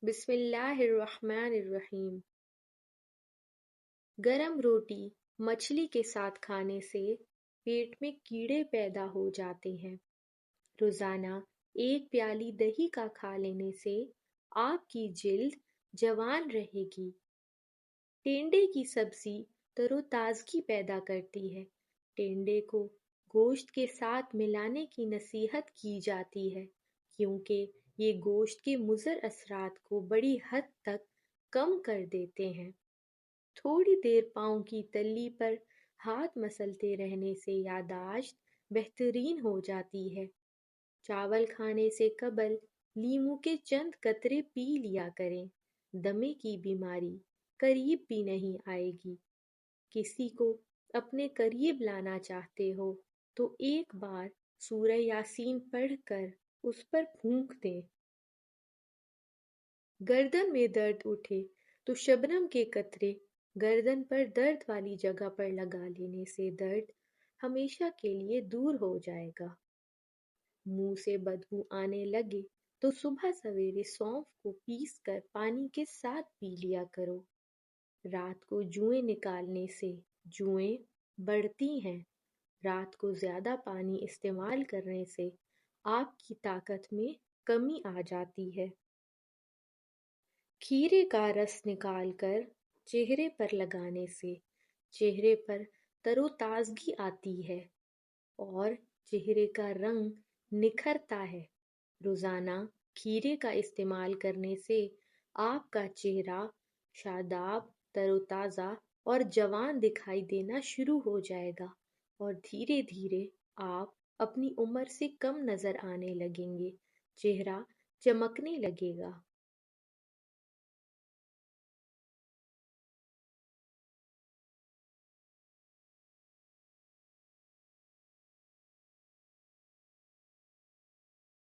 بسم اللہ الرحمن الرحیم۔ گرم روٹی مچھلی کے ساتھ کھانے سے پیٹ میں کیڑے پیدا ہو جاتے ہیں۔ روزانہ ایک پیالی دہی کا کھا لینے سے آپ کی جلد جوان رہے گی۔ ٹینڈے کی سبزی تر و تازگی پیدا کرتی ہے۔ ٹینڈے کو گوشت کے ساتھ ملانے کی نصیحت کی جاتی ہے کیونکہ یہ گوشت کے مضر اثرات کو بڑی حد تک کم کر دیتے ہیں۔ تھوڑی دیر پاؤں کی تلی پر ہاتھ مسلتے رہنے سے یادداشت بہترین ہو جاتی ہے۔ چاول کھانے سے قبل لیموں کے چند قطرے پی لیا کریں۔ دمے کی بیماری قریب بھی نہیں آئے گی۔ کسی کو اپنے قریب لانا چاہتے ہو تو ایک بار سورہ یاسین پڑھ کر اس پر پھونک دیں۔ گردن میں درد اٹھے تو شبنم کے قطرے گردن پر درد والی جگہ پر لگا لینے سے درد ہمیشہ کے لیے دور ہو جائے گا۔ منہ سے بدبو آنے لگے تو صبح سویرے سونف کو پیس کر پانی کے ساتھ پی لیا کرو۔ رات کو جوئیں نکالنے سے جوئیں بڑھتی ہیں۔ رات کو زیادہ پانی استعمال کرنے سے آپ کی طاقت میں کمی آ جاتی ہے۔ کھیرے کا رس نکال کر چہرے پر لگانے سے چہرے پر تر و تازگی آتی ہے اور چہرے کا رنگ نکھرتا ہے۔ روزانہ کھیرے کا استعمال کرنے سے آپ کا چہرہ شاداب، تر و تازہ اور جوان دکھائی دینا شروع ہو جائے گا اور دھیرے دھیرے آپ اپنی عمر سے کم نظر آنے لگیں گے۔ چہرہ چمکنے لگے گا۔